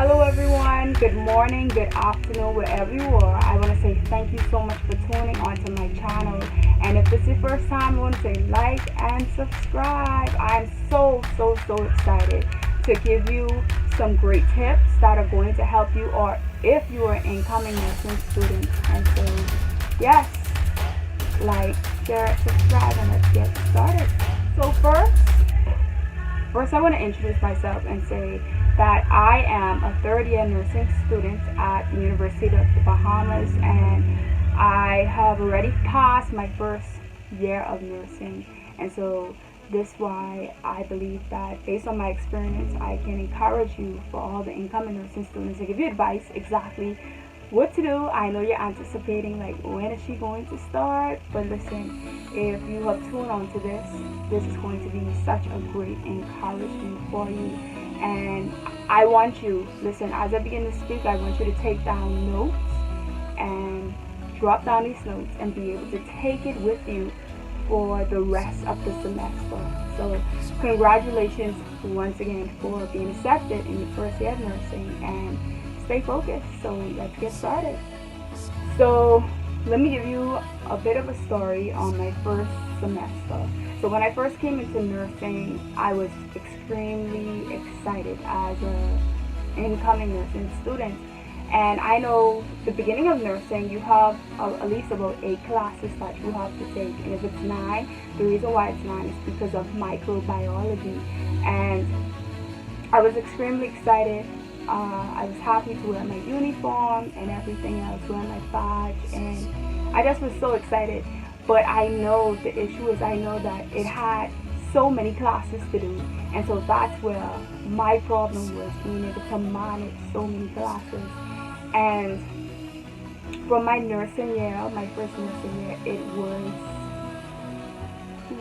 Hello everyone, good morning, good afternoon, wherever you are. I want to say thank you so much for tuning onto my channel. And if this is your first time, I want to say like and subscribe. I'm so excited to give you some great tips that are going to help you, or if you are incoming nursing students. And so, yes, like, share, subscribe, and let's get started. So first I want to introduce myself and say that I am a third-year nursing student at the University of the Bahamas, and I have already passed my first year of nursing. And so this is why I believe that, based on my experience, I can encourage you, for all the incoming nursing students, to give you advice exactly what to do. I know you're anticipating, like, when is she going to start? But listen, if you have tuned on to this is going to be such a great encouragement for you. And I want you, listen, as I begin to speak, I want you to take down notes and drop down these notes and be able to take it with you for the rest of the semester. So congratulations once again for being accepted in your first year of nursing, and stay focused. So let's get started. So let me give you a bit of a story on my first semester. So when I first came into nursing, I was extremely excited as an incoming nursing student. And I know the beginning of nursing, you have at least about 8 classes that you have to take. And if it's 9, the reason why it's 9 is because of microbiology. And I was extremely excited. I was happy to wear my uniform and everything else, wear my badge, and I just was so excited. But I know the issue is, I know that it had so many classes to do, and so that's where my problem was, being able to manage so many classes. And from my nursing year, my first nursing year, it was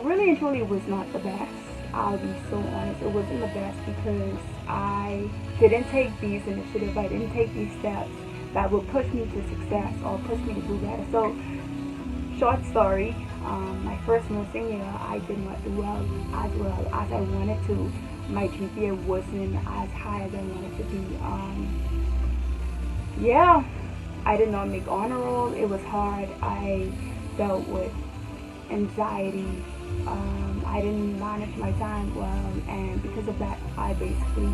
really and truly was not the best. I'll be so honest, it wasn't the best because I didn't take these initiatives, I didn't take these steps that would push me to success or push me to do better. So, short story, my first nursing year, I did not do well as I wanted to. My GPA wasn't as high as I wanted to be. I did not make honor roll. It was hard. I dealt with anxiety. I didn't manage my time well, and because of that, I basically,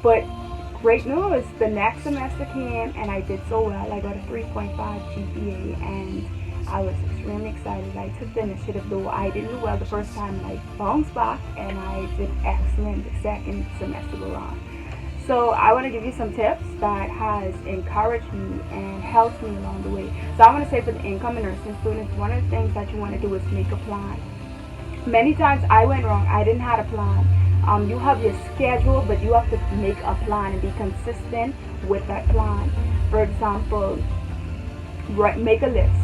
but great news, the next semester came and I did so well. I got a 3.5 GPA, and I was extremely excited. I took the initiative, though I didn't do well the first time, and I bounced back and I did excellent the second semester around. So I want to give you some tips that has encouraged me and helped me along the way. So I want to say, for the incoming nursing students, one of the things that you want to do is make a plan. Many times I went wrong. I didn't have a plan. You have your schedule, but you have to make a plan and be consistent with that plan. For example, make a list.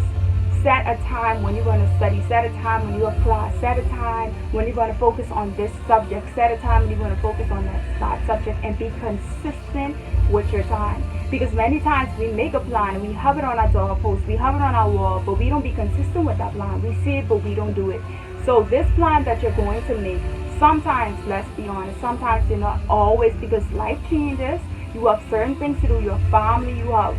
Set a time when you're going to study. Set a time when you have class. Set a time when you're going to focus on this subject. Set a time when you're going to focus on that subject, and be consistent with your time. Because many times we make a plan and we have it on our doorpost, we have it on our wall, but we don't be consistent with that plan. We see it, but we don't do it. So this plan that you're going to make, sometimes, let's be honest, sometimes you're not always, because life changes. You have certain things to do, your family, you have,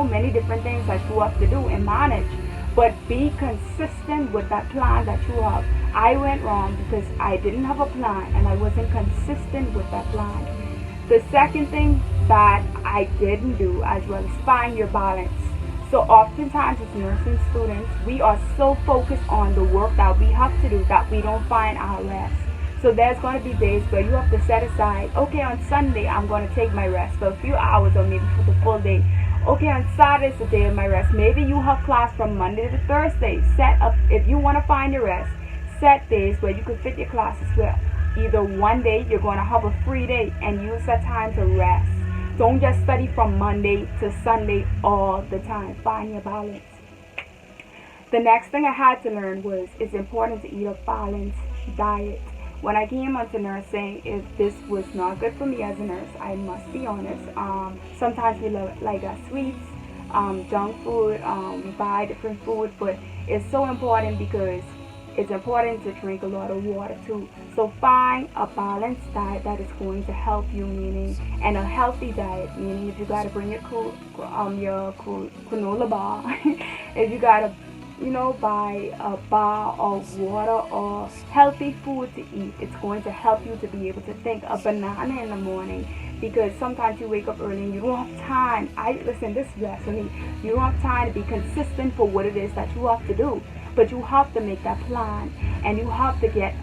many different things that you have to do and manage. But be consistent with that plan that you have. I went wrong because I didn't have a plan and I wasn't consistent with that plan. The second thing that I didn't do as well is find your balance. So oftentimes as nursing students, we are so focused on the work that we have to do that we don't find our rest. So there's going to be days where you have to set aside, okay, on Sunday I'm going to take my rest for a few hours or maybe for the full day. Okay, on Saturday is the day of my rest. Maybe you have class from Monday to Thursday. Set up, if you want to find your rest, set days where you can fit your classes where either one day you're going to have a free day and use that time to rest. Don't just study from Monday to Sunday all the time. Find your balance. The next thing I had to learn was it's important to eat a balanced diet. When I came onto nursing, this was not good for me as a nurse, I must be honest. Sometimes we like our sweets, junk food, we buy different food, but it's so important because it's important to drink a lot of water too. So find a balanced diet that is going to help you, meaning, and a healthy diet, meaning if you gotta bring your granola bar, if you gotta, buy a bar of water or healthy food to eat, it's going to help you to be able to think. A banana in the morning, because sometimes you wake up early and you don't have time. Listen, this is actually, you don't have time to be consistent for what it is that you have to do. But you have to make that plan, and you have to get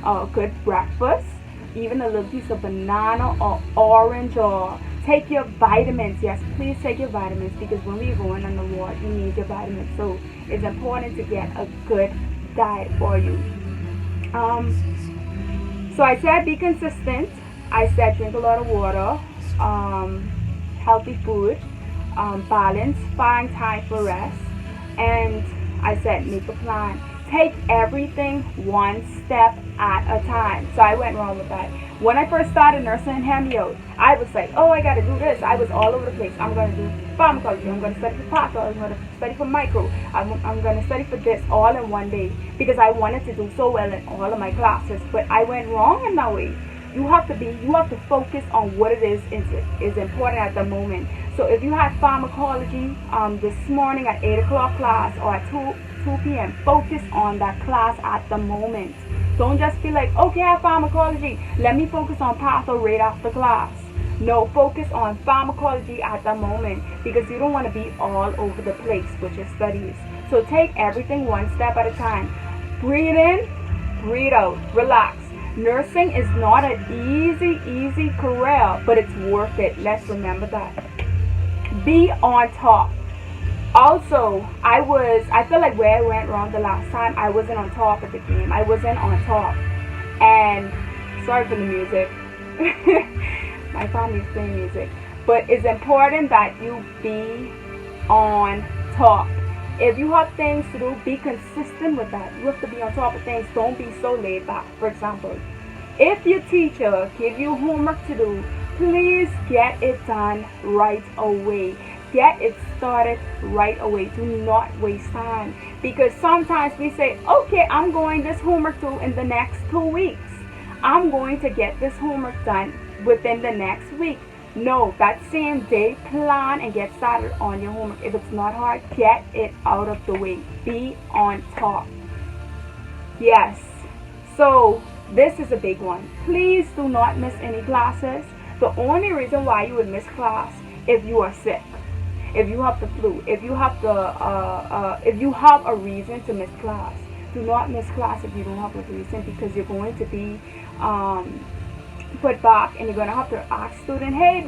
a good breakfast, even a little piece of banana or orange, or take your vitamins. Yes, please take your vitamins, because when we're going on the ward, you need your vitamins. So it's important to get a good diet for you. So I said be consistent. I said drink a lot of water, healthy food, balance, find time for rest, and I said make a plan. Take everything one step at a time. So I went wrong with that. When I first started nursing in Hemio, I was like, oh, I got to do this. I was all over the place. I'm going to do pharmacology. I'm going to study for pathology. I'm going to study for micro. I'm going to study for this all in one day, because I wanted to do so well in all of my classes. But I went wrong in that way. You have to focus on what it is important at the moment. So if you had pharmacology this morning at 8 o'clock class, or at 2 p.m., focus on that class at the moment. Don't just be like, okay, I have pharmacology, let me focus on patho right after class. No, focus on pharmacology at the moment, because you don't want to be all over the place with your studies. So take everything one step at a time. Breathe in, breathe out, relax. Nursing is not an easy career, but it's worth it. Let's remember that. Be on top. Also, I feel like where I went wrong the last time, I wasn't on top of the game. I wasn't on top. And sorry for the music. My family's playing music. But it's important that you be on top. If you have things to do, be consistent with that. You have to be on top of things. Don't be so laid back. For example, if your teacher gives you homework to do, please get it done right away. Get it started right away. Do not waste time. Because sometimes we say, okay, I'm going this homework due in the next 2 weeks. I'm going to get this homework done within the next week. No, that same day, plan and get started on your homework. If it's not hard, get it out of the way. Be on top. Yes. So this is a big one. Please do not miss any classes. The only reason why you would miss class if you are sick, if you have the flu, if you have a reason to miss class. Do not miss class if you don't have a reason, because you're going to be put back, and you're going to have to ask student, hey,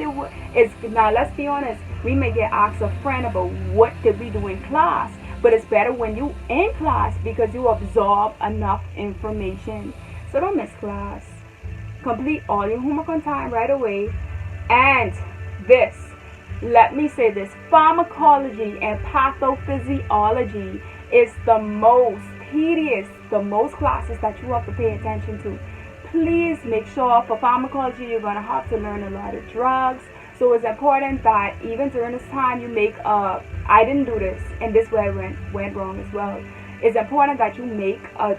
now let's be honest, we may get asked a friend about what did we do in class, but it's better when you in class, because you absorb enough information. So don't miss class. Complete all your homework on time right away. And this, let me say this, pharmacology and pathophysiology is the most tedious, the most classes that you have to pay attention to. Please make sure for pharmacology you're going to have to learn a lot of drugs. So it's important that even during this time you make I didn't do this, and this way I went wrong as well. It's important that you make a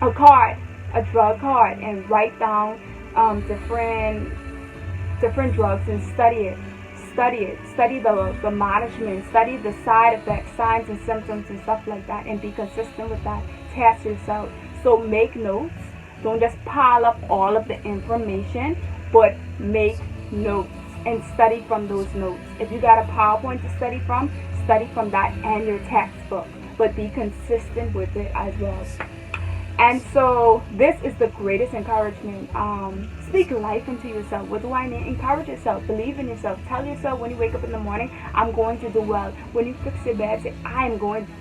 card, a drug card, and write down different drugs and study it. Study the management, study the side effects, signs and symptoms and stuff like that, and be consistent with that. Test yourself. So make notes. Don't just pile up all of the information, but make notes and study from those notes. If you got a PowerPoint to study from that and your textbook, but be consistent with it as well. And so this is the greatest encouragement. Speak life into yourself. What do I mean? Encourage yourself. Believe in yourself. Tell yourself when you wake up in the morning, I'm going to do well. When you fix your bed, say,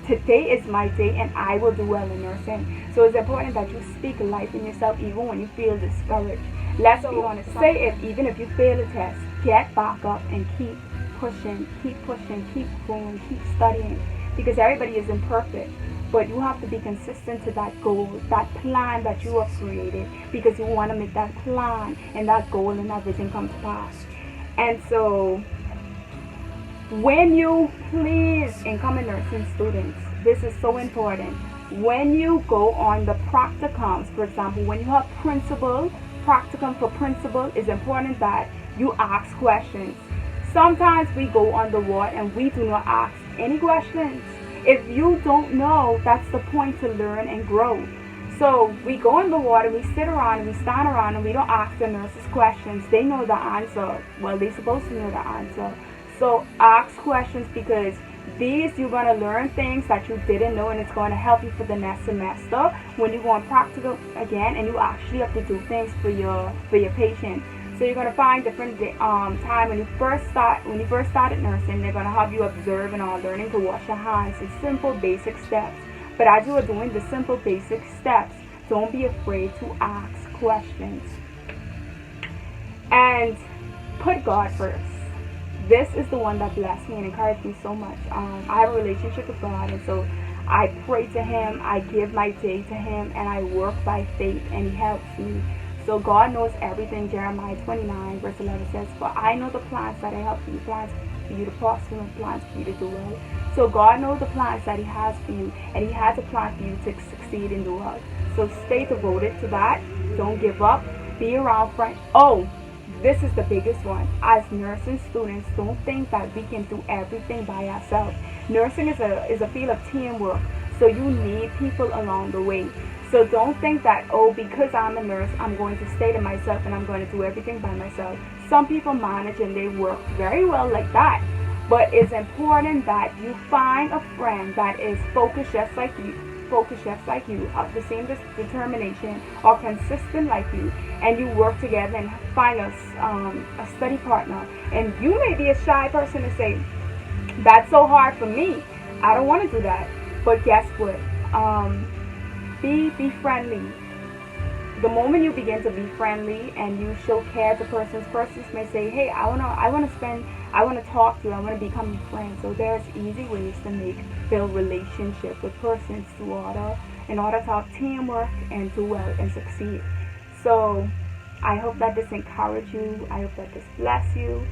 today is my day and I will do well in nursing. So it's important that you speak life in yourself even when you feel discouraged. Let's be honest. Say it even if you fail a test. Get back up and keep pushing, keep going, keep studying. Because everybody is imperfect. But you have to be consistent to that goal, that plan that you have created, because you want to make that plan and that goal and that vision come to pass. And so, when you please incoming nursing students, this is so important. when you go on the practicums, for example, when you have practicum for principal, it's important that you ask questions. Sometimes we go on the ward and we do not ask any questions. If you don't know, that's the point, to learn and grow. So we go in the ward and we sit around and we stand around and we don't ask the nurses questions. They know the answer. Well, they're supposed to know the answer. So ask questions, because these, you're going to learn things that you didn't know, and it's going to help you for the next semester when you go on practical again and you actually have to do things for your patient. So you're going to find different time when you first started nursing, they're going to have you observe and all, learning to wash your hands. It's simple basic steps. But as you are doing the simple basic steps, don't be afraid to ask questions. And put God first. This is the one that blessed me and encouraged me so much. I have a relationship with God, and so I pray to Him, I give my day to Him, and I work by faith, and He helps me. So God knows everything. Jeremiah 29 verse 11 says, "For I know the plans that I have for you, plans for you to prosper and plans for you to do well." So God knows the plans that He has for you, and He has a plan for you to succeed in the world. So stay devoted to that. Don't give up. Be around friends. Oh, this is the biggest one. As nursing students, don't think that we can do everything by ourselves. Nursing is a field of teamwork, so you need people along the way. So don't think that, oh, because I'm a nurse, I'm going to stay to myself and I'm going to do everything by myself. Some people manage and they work very well like that. But it's important that you find a friend that is focused just like you, have the same determination or consistent like you, and you work together and find a study partner. And you may be a shy person to say, that's so hard for me, I don't want to do that. But guess what? Be friendly. The moment you begin to be friendly and you show care to persons may say, hey, I want to talk to you, I want to become your friend. So there's easy ways to build relationship with persons in order to have teamwork and do well and succeed. So I hope that this encouraged you. I hope that this bless you.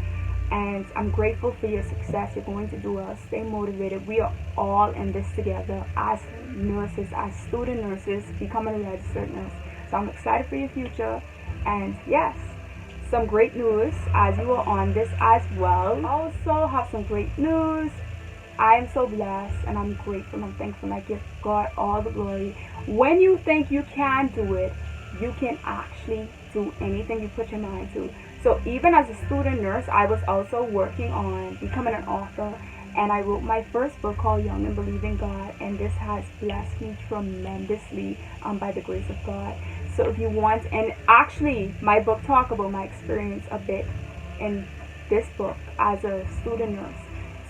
And I'm grateful for your success. You're going to do well. Stay motivated. We are all in this together as nurses, as student nurses, becoming a registered nurse. So I'm excited for your future. And yes, some great news as you are on this as well. Also have some great news. I am so blessed and I'm grateful and I'm thankful. I give God all the glory. When you think you can do it, you can actually do anything you put your mind to. So even as a student nurse, I was also working on becoming an author, and I wrote my first book called Young and Believing God, and this has blessed me tremendously by the grace of God. So if you want, and actually my book talk about my experience a bit in this book as a student nurse.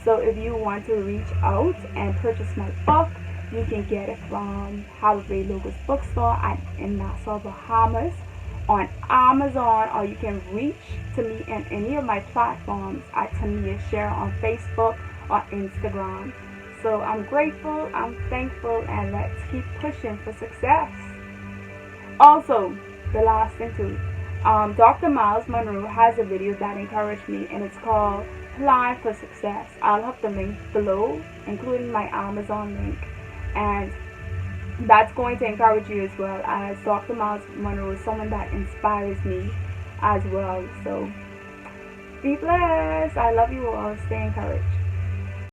So if you want to reach out and purchase my book, you can get it from Holiday Logos Bookstore in Nassau, Bahamas, on Amazon, or you can reach to me in any of my platforms at Tamia Share on Facebook or Instagram. So I'm grateful, I'm thankful, and let's keep pushing for success. Also, the last thing too, Dr. Myles Munroe has a video that encouraged me, and it's called Plan for Success. I'll have the link below, including my Amazon link, and that's going to encourage you as well, as Dr. Myles Munroe is someone that inspires me as well. So be blessed. I love you all. Stay encouraged.